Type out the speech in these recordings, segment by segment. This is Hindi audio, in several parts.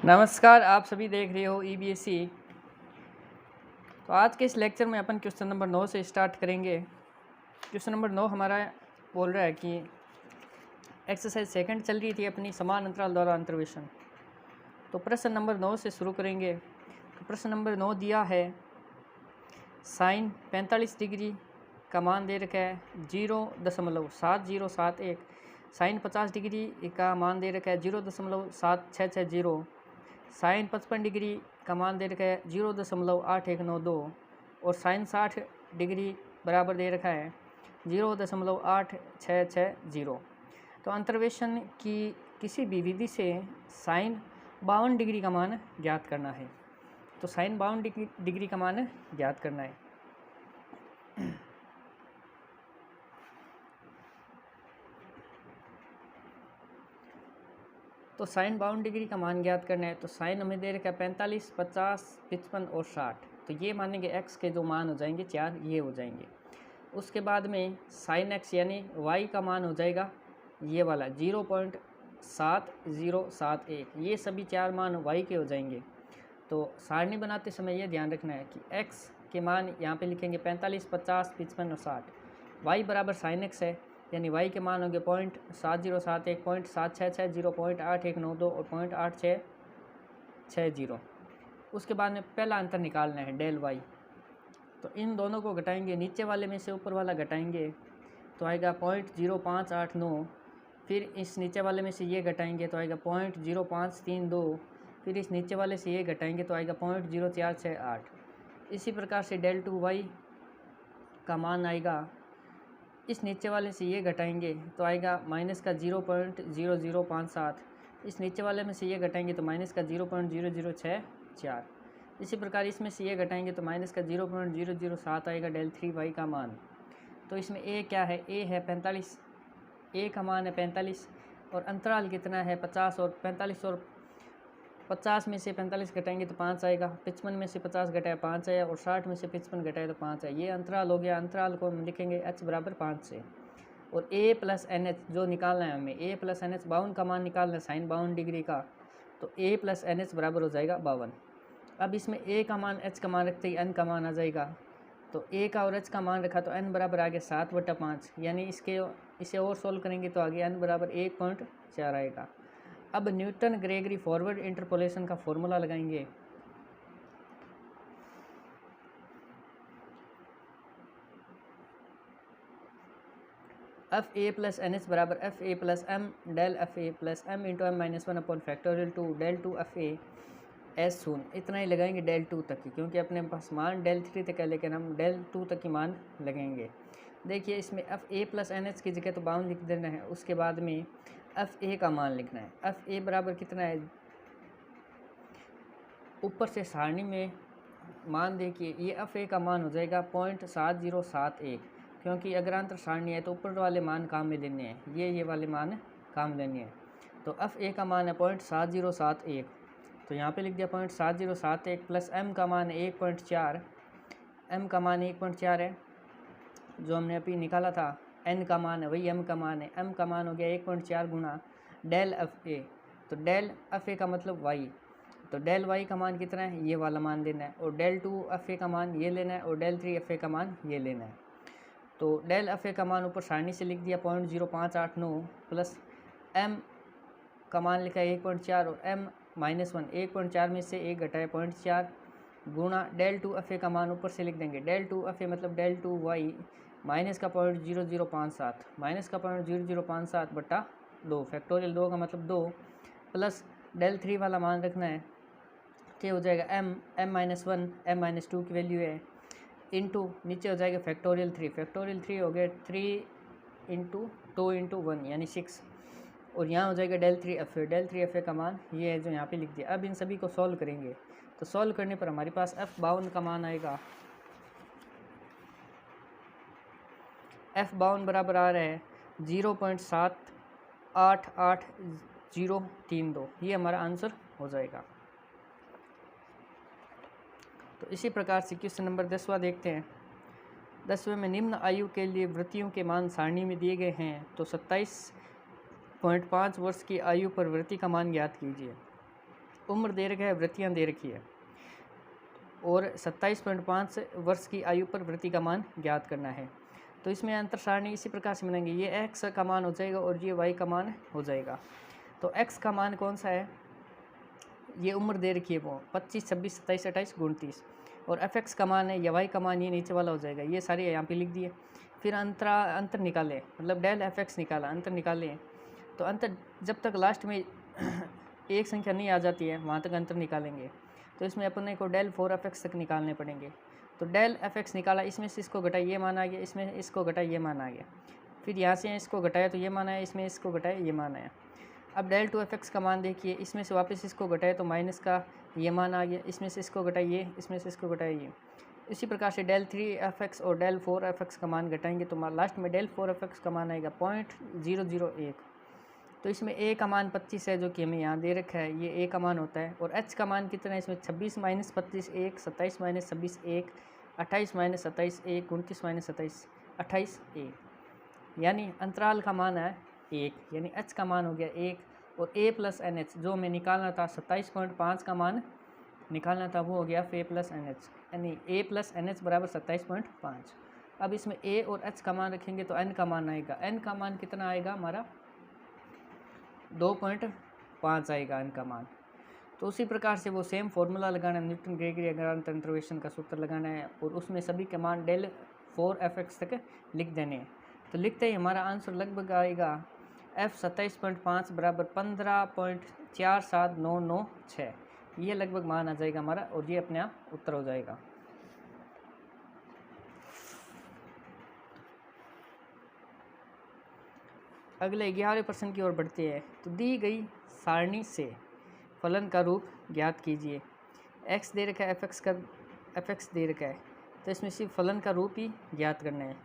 नमस्कार, आप सभी देख रहे हो ईबीएसई। तो आज के इस लेक्चर में अपन क्वेश्चन नंबर 9 से स्टार्ट करेंगे। क्वेश्चन नंबर 9 हमारा बोल रहा है कि एक्सरसाइज सेकंड चल रही थी अपनी समान अंतराल द्वारा अंतर्वेशन। तो प्रश्न नंबर 9 से शुरू करेंगे। तो प्रश्न नंबर 9 दिया है साइन 45 डिग्री का मान दे रखा है 0.7071, साइन 50 डिग्री का मान दे रखा है 0.7660, साइन 55 डिग्री का मान दे रखा है 0.8192 और साइन 60 डिग्री बराबर दे रखा है 0.8660। तो अंतर्वेशन की किसी भी विधि से साइन 52 डिग्री का मान ज्ञात करना है। तो साइन 52 डिग्री का मान ज्ञात करना है। तो साइन 52 डिग्री का मान ज्ञात करना है। तो साइन हमें दे रखा है 45, 50, 55 और 60। तो ये मानेंगे एक्स के जो मान हो जाएंगे 4 ये हो जाएंगे। उसके बाद में साइन एक्स यानी वाई का मान हो जाएगा ये वाला 0.7071। ये सभी 4 मान वाई के हो जाएंगे। तो सारणी बनाते समय ये ध्यान रखना है कि एक्स के मान यहाँ पे लिखेंगे 45, 50, 55 और 60। वाई बराबर साइन एक्स है यानी वाई के मान होंगे 0.7071, 0.7660, 0.8192 और 0.8660। उसके बाद में पहला अंतर निकालना है डेल वाई। तो इन दोनों को घटाएंगे, नीचे वाले में से ऊपर वाला घटाएंगे तो आएगा 0.0589। फिर इस नीचे वाले में से ये घटाएंगे तो आएगा 0.0532। फिर इस नीचे वाले से ये घटाएंगे तो आएगा 0.0468। इसी प्रकार से डेल टू वाई का मान आएगा, इस नीचे वाले से ये घटाएंगे तो आएगा माइनस का 0.0057। इस नीचे वाले में से ये घटाएंगे तो माइनस का 0.0064। इसी प्रकार इसमें से ये घटाएंगे तो माइनस का 0.007 आएगा डेल 3y का मान। तो इसमें ए क्या है, ए है 45, ए का मान है 45 और अंतराल कितना है 50 और 45 और 50 में से 45 घटाएंगे तो 5 आएगा, 55 में से 50 घटाया 5 आया और 60 में से 55 घटाया तो 5 आया। ये अंतराल हो गया। अंतराल को हम लिखेंगे h बराबर 5 से। और a प्लस एन एच जो निकालना है हमें, a प्लस एन एच 52 का मान निकालना है साइन 52 डिग्री का। तो a प्लस एन एच बराबर हो जाएगा 52। अब इसमें a का मान h का मान रखते ही n का मान आ जाएगा। तो a का और h का मान रखा तो n बराबर आ गया 7/5, यानी इसे और सोल्व करेंगे तो आगे n बराबर 1.4 आएगा। अब न्यूटन ग्रेगरी फॉरवर्ड इंटरपोलेशन का फॉर्मूला लगाएंगे। F A plus N H बराबर F A plus M del F A plus M into M minus 1 upon factorial 2 del 2 F A S शून्य। इतना ही लगाएंगे डेल 2 तक की, क्योंकि अपने पास मान डेल 3 तक है लेकिन हम डेल 2 तक की मान लगेंगे। देखिए इसमें F A plus N H की जगह तो 52 लिख देना है। उसके बाद में एफ ए का मान लिखना है। एफ ए बराबर कितना है, ऊपर से सारणी में मान देखिए ये एफ ए का मान हो जाएगा 0.7071, क्योंकि अग्रांतर सारणी है तो ऊपर वाले मान काम में लेने हैं, ये वाले मान काम लेने हैं। तो एफ ए का मान है 0.7071, तो यहाँ पे लिख दिया 0.7071 प्लस एम का मान है 1.4, एम का मान 1.4 है जो हमने अभी निकाला था। एन का मान है वही एम का मान है, एम का मान हो गया 1.4 गुना डेल एफ ए। तो डेल एफ ए का मतलब वाई, तो डेल वाई का मान कितना है ये वाला मान लेना है, और डेल 2 एफ ए का मान ये लेना है, और डेल 3 एफ ए का मान ये लेना है। तो डेल एफ ए का मान ऊपर सारणी से लिख दिया 0.0589 प्लस एम का मान लिखा है 1.4 और एम माइनस 1, 1.4 में से 1 घटाया 0.4 गुणा डेल 2 एफ ए का मान ऊपर से लिख देंगे। डेल 2 एफ ए मतलब डेल 2 वाई माइनस का 0.0057, माइनस का 0.0057 बटा 2, फैक्टोरियल 2 का मतलब 2 प्लस डेल 3 वाला मान रखना है, क्या हो जाएगा एम माइनस 1, एम माइनस 2 की वैल्यू है, इंटू नीचे हो जाएगा फैक्टोरियल 3, फैक्टोरियल 3 हो गया 3 इंटू 2 इंटू 1 यानी 6, और यहाँ हो जाएगा del 3 F A. Del 3 F A का मान ये है जो यहाँ पे लिख दिया। अब इन सभी को सॉल्व करेंगे तो सॉल्व करने पर हमारे पास एफ 52 का मान आएगा, एफ 52 बराबर आ रहा है 0.788032, ये हमारा आंसर हो जाएगा। तो इसी प्रकार से क्वेश्चन नंबर 10वां देखते हैं। 10वें में निम्न आयु के लिए वृत्तियों के मान सारणी में दिए गए हैं, तो 27.5 वर्ष की आयु पर वृत्ति का मान ज्ञात कीजिए। उम्र दे रखा है, वृत्तियाँ दे रखी है और 27.5 वर्ष की आयु पर वृत्ति का मान ज्ञात करना है। तो इसमें अंतर सारणी इसी प्रकार से बनाएंगे, ये x का मान हो जाएगा और ये y का मान हो जाएगा। तो x का मान कौन सा है, ये उम्र दे रखी है वो 25, 26, 27, 28, 29 और fx का मान है या y का मान ये नीचे वाला हो जाएगा, ये सारे यहाँ पे लिख दिए। फिर अंतर निकाले, मतलब डेल fx निकाला, अंतर निकाले। तो अंतर जब तक लास्ट में एक संख्या नहीं आ जाती है वहाँ तक अंतर निकालेंगे। तो इसमें अपने को डेल 4fx तक निकालने पड़ेंगे। तो डेल fx निकाला, इसमें से इसको घटाया ये मान आ गया, इसमें इसको घटाया ये मान आ गया, फिर यहाँ से इसको घटाया तो ये मान आया, इसमें इसको घटाया ये मान आया। अब डेल 2fx का मान देखिए, इसमें से वापस इसको घटाया तो माइनस का ये मान आ गया, इसमें से इसको घटाइए, इसमें से इसको घटाइए। इसी प्रकार से डेल 3fx और डेल 4fx का मान घटाएंगे तो लास्ट में डेल 4fx का मान आएगा 0.001। तो इसमें a का मान 25 है जो कि हमें यहाँ दे रखा है, ये a का मान होता है। और h का मान कितना है, इसमें 26 माइनस 25 1, 27 माइनस 26 1, 28 माइनस 27 1, 29 माइनस 27 28 1, यानी अंतराल का मान है 1, यानी h का मान हो गया 1। और a प्लस एन एच जो हमें निकालना था 27.5 का मान निकालना था वो हो गया a प्लस एन एच, यानी a प्लस एन एच बराबर 27.5। अब इसमें a और h का मान रखेंगे तो n का मान आएगा, n का मान कितना आएगा हमारा 2.5 आएगा n का मान। तो उसी प्रकार से वो सेम फार्मूला लगाना है, न्यूटन ग्रेगरी अग्रांतर इंटरवेशन का सूत्र लगाना है और उसमें सभी के मान डेल 4fx तक लिख देने हैं। तो लिखते ही हमारा आंसर लगभग आएगा f 27.5 बराबर 15.47996, ये लगभग मान आ जाएगा हमारा और ये अपने आप उत्तर हो जाएगा। अगले 11वें प्रश्न की ओर बढ़ते हैं। तो दी गई सारणी से फलन का रूप ज्ञात कीजिए। x दे रखा है, fx दे रखा है, तो इसमें सिर्फ फलन का रूप ही ज्ञात करना है।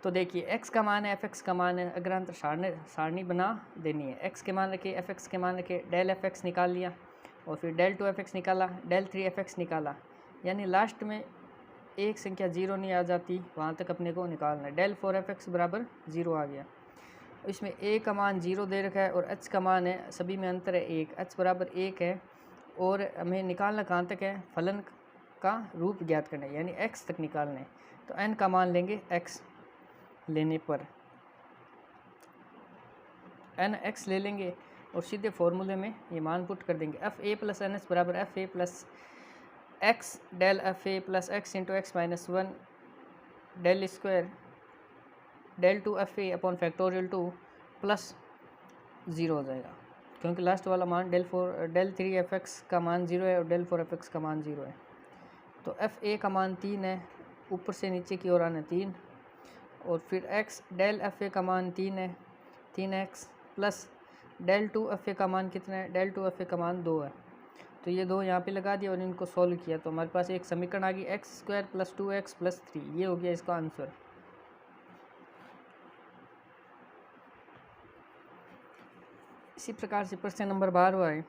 तो देखिए x का मान है, fx का मान है, अग्रांतर सारणी बना देनी है। x के मान रखे, fx के मान रखे, डेल fx निकाल लिया और फिर डेल 2fx निकाला, डेल 3fx निकाला, यानी लास्ट में एक संख्या 0 नहीं आ जाती वहाँ तक अपने को निकालना है। डेल 4fx बराबर 0 आ गया। इसमें a का मान 0 दे रखा है और h का मान है, सभी में अंतर है 1, h बराबर 1 है और हमें निकालना कहाँ तक है, फलन का रूप ज्ञात करना है, यानी x तक निकालना है। तो n का मान लेंगे x लेने पर n x ले लेंगे और सीधे फॉर्मूले में ये मान पुट कर देंगे। F A plus N H बराबर F A plus X del F A plus X into X minus 1 del square del 2 F A upon factorial 2 plus 0 हो जाएगा, क्योंकि लास्ट वाला मान डेल 3 एफ एक्स का मान 0 है और डेल 4 एफ एक्स का मान 0 है। तो एफ ए का मान 3 है, ऊपर से नीचे की ओर आना 3, और फिर एक्स डेल एफ ए का मान 3 है 3x plus del 2 F A का मान कितना है, डेल 2 एफ ए का मान 2 है। तो ये 2 यहाँ पे लगा दिया और इनको सॉल्व किया तो हमारे पास एक समीकरण आ गई x square plus 2x plus 3, ये हो गया इसका आंसर। इसी प्रकार से प्रश्न नंबर 12 है,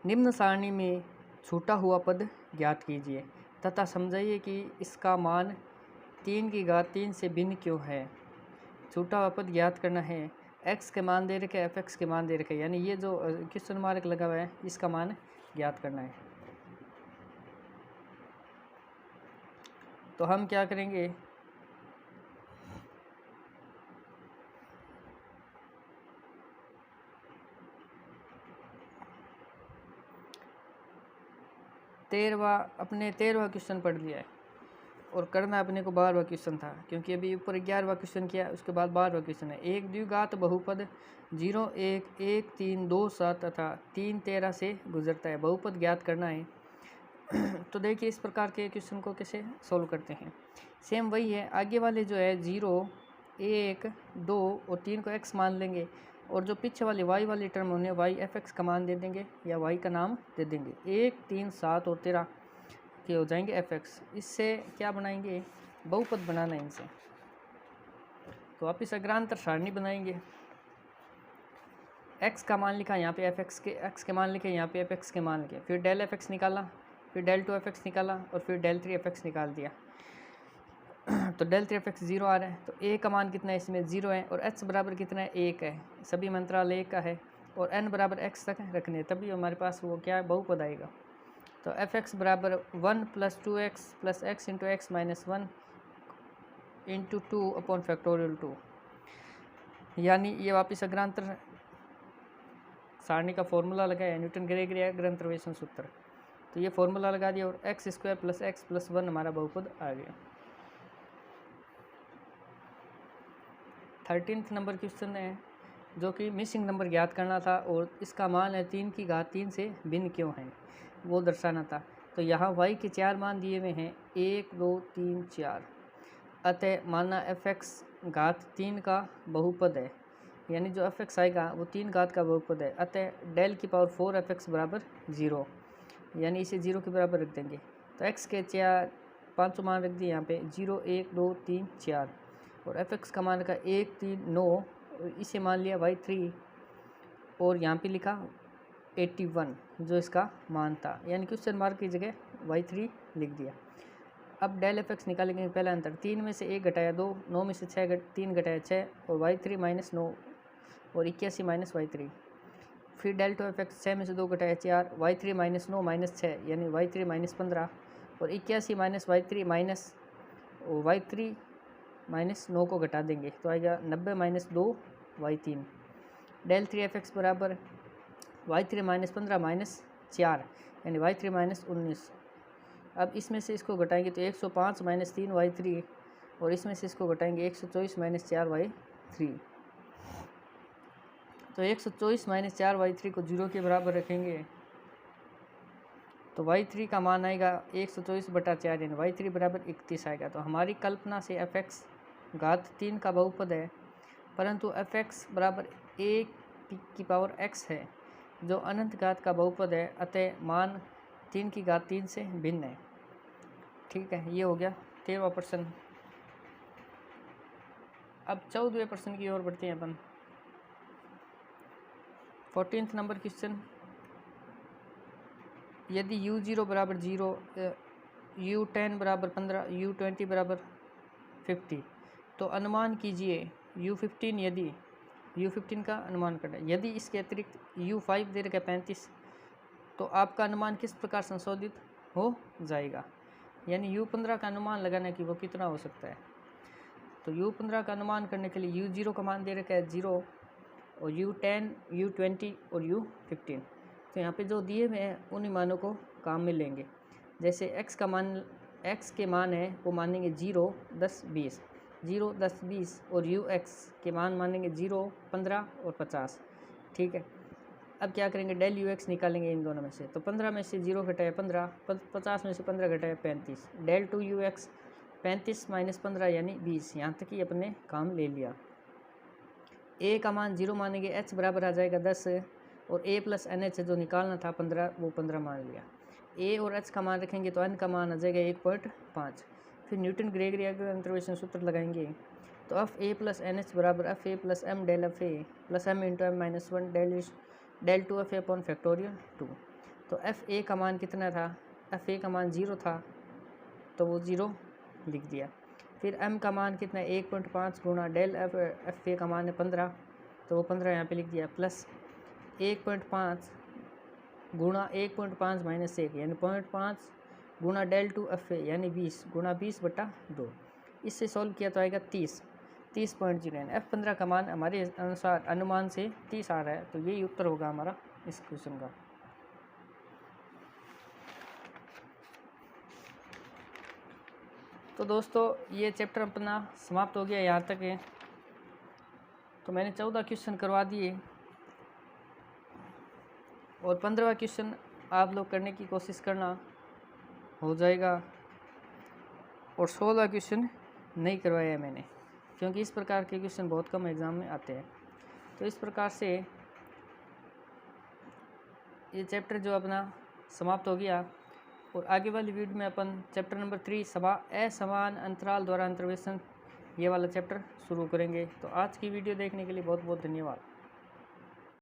निम्न सारणी में छूटा हुआ पद ज्ञात कीजिए तथा समझाइए कि इसका मान 3 की घात 3 से भिन्न क्यों है। छूटा हुआ पद ज्ञात करना है, x के मान दे रखे, एफ एक्स के मान दे रखे, यानी ये जो क्वेश्चन मार्क लगा हुआ है इसका मान ज्ञात करना है। तो हम क्या करेंगे, अपने 13वां क्वेश्चन पढ़ लिया है और करना अपने को 12वां क्वेश्चन था, क्योंकि अभी ऊपर 11वां क्वेश्चन किया, उसके बाद 12वां क्वेश्चन है। एक द्विघात बहुपद 0 1 1 3 2 7 तथा 3 13 से गुजरता है, बहुपद ज्ञात करना है। तो देखिए इस प्रकार के क्वेश्चन को कैसे सोल्व करते हैं। सेम वही है, आगे वाले जो है 0 1 2 और 3 को x मान लेंगे और जो पीछे वाली y वाली टर्म होने y एफ एक्स का मान दे देंगे या y का नाम दे देंगे। 1 3 7 और 13 के हो जाएंगे एफ एक्स। इससे क्या बनाएंगे, बहुपद बनाना है इनसे। तो आप इस अग्रांतर सारणी बनाएंगे, x का मान लिखा यहाँ पे एफ एक्स के, x के मान लिखे यहाँ पे एफ एक्स के मान लिखे, फिर डेल एफ एक्स निकाला, फिर डेल 2 एफ एक्स निकाला और फिर डेल 3 एफ एक्स निकाल दिया। तो डेल 3 एफ एक्स 0 आ रहा है, तो a का मान कितना है, इसमें 0 है और h बराबर कितना है 1 है, सभी में अंतराल 1 का है। और n बराबर x तक रखने, तभी हमारे पास वो क्या है, बहुपद आएगा। तो एफ एक्स बराबर 1 + 2x + x × x - 1 × 2 upon factorial 2, यानी ये वापस अग्रांतर सारणी का फॉर्मूला लगाया, न्यूटन ग्रेगरी अग्रांतरवेशन सूत्र। तो ये फॉर्मूला लगा दिया और x² + x + 1 हमारा बहुपद आ गया। 13th नंबर क्वेश्चन है जो कि मिसिंग नंबर ज्ञात करना था और इसका मान है 3 की घात 3 से भिन्न क्यों है वो दर्शाना था। तो यहाँ y के 4 मान दिए हुए हैं, 1 2 3 4। अतः माना f(x) घात 3 का बहुपद है, यानी जो f(x) आएगा वो 3 घात का बहुपद है। अतः डेल की पावर 4 f(x) बराबर 0, यानी इसे 0 के बराबर रख देंगे। तो x के 5 मान रख दिए यहाँ पे, 0 1 2 3 4, और f(x) का मान रखा 1 3 9, और इसे मान लिया y3, और यहाँ पे लिखा 81 जो इसका मान था, यानी क्वेश्चन मार्क की जगह y3 लिख दिया। अब डेल f(x) निकालेंगे। पहला अंतर 3 में से 1 घटाया 2, 9 में से 3 घटाया 6, और y3 - 9 और 81 - y3। फिर डेल टू f(x) 6 में से 2 घटाया 4, y3 - 9 - 6, यानी y3 - 15, और 81 - y3 y3 - 9 को घटा देंगे तो आएगा 90 - 2 y3। डेल 3 f(x) बराबर y3 - 15 - 4, यानी y3 - 19। अब इसमें से इसको घटाएंगे तो 105 - 3 y3, और इसमें से इसको घटाएंगे 124 - 4 y3। तो 124 - 4 y3 को 0 के बराबर रखेंगे तो y3 का मान आएगा 124/4, यानी y3 बराबर 31 आएगा। तो हमारी कल्पना से f(x) घात 3 का बहुपद है, परंतु f(x) बराबर 1 की पावर x है जो अनंत घात का बहुपद है, अतः मान 3 की घात 3 से भिन्न है। ठीक है, ये हो गया 13वां प्रश्न। अब 14वें प्रश्न की ओर बढ़ते हैं अपन। 14th नंबर क्वेश्चन, यदि u0 बराबर 0, u10 बराबर 15, u20 बराबर 50, तो अनुमान कीजिए u15, यदि u15 का अनुमान करना है। यदि इसके अतिरिक्त u5 दे रखा है 35, तो आपका अनुमान किस प्रकार संशोधित हो जाएगा, यानी u15 का अनुमान लगाना है कि वो कितना हो सकता है। तो u15 का अनुमान करने के लिए u0 का मान दे रखा है 0, और u10 u20 और u15। तो यहाँ पे जो दिए हुए हैं उन्हीं मानों को काम में लेंगे। जैसे x के मान है वो मानेंगे 0 10 20, 0 10 20, और ux के मान मानेंगे 0 15 और 50। ठीक है, अब क्या करेंगे, डेल ux निकालेंगे इन दोनों में से। तो 15 में से 0 घटाया 15, 50 में से 15 घटाया 35, डेल टू ux 35 - 15 यानी 20। यहाँ तक ही अपने काम ले लिया। a का मान 0 मानेंगे, h बराबर आ जाएगा 10, और a + nh जो निकालना था 15 वो 15 मान लिया। a और h का मान रखेंगे तो n का मान आ जाएगा 1.5। फिर न्यूटन ग्रेगरी अंतर्वेशन सूत्र लगाएंगे तो fa + nh बराबर fa + m del fa + m × m - 1 डेल 2fa अपॉन फैक्टोरियल 2। तो fa का मान कितना था, fa का मान 0 था तो वो 0 लिख दिया। फिर m का मान कितना है 1.5 गुणा डेल fa का मान है 15, तो वो 15 यहाँ पे लिख दिया, प्लस 1.5 गुणा 1.5 - 1, यानी 0.5 गुणा डेल टू fa यानी 20 गुणा 20/2। इससे सॉल्व किया तो आएगा 30.0। f15 का मान हमारे अनुसार अनुमान से 30 आ रहा है, तो यही उत्तर होगा हमारा इस क्वेश्चन का। तो दोस्तों ये चैप्टर अपना समाप्त हो गया, यहाँ तक है। तो मैंने 14 क्वेश्चन करवा दिए और 15वां क्वेश्चन आप लोग करने की कोशिश करना, हो जाएगा। और 16वां क्वेश्चन नहीं करवाया है मैंने, क्योंकि इस प्रकार के क्वेश्चन बहुत कम एग्ज़ाम में आते हैं। तो इस प्रकार से ये चैप्टर जो अपना समाप्त हो गया, और आगे वाली वीडियो में अपन चैप्टर नंबर 3 असमान अंतराल द्वारा अंतर्वेशन ये वाला चैप्टर शुरू करेंगे। तो आज की वीडियो देखने के लिए बहुत बहुत धन्यवाद।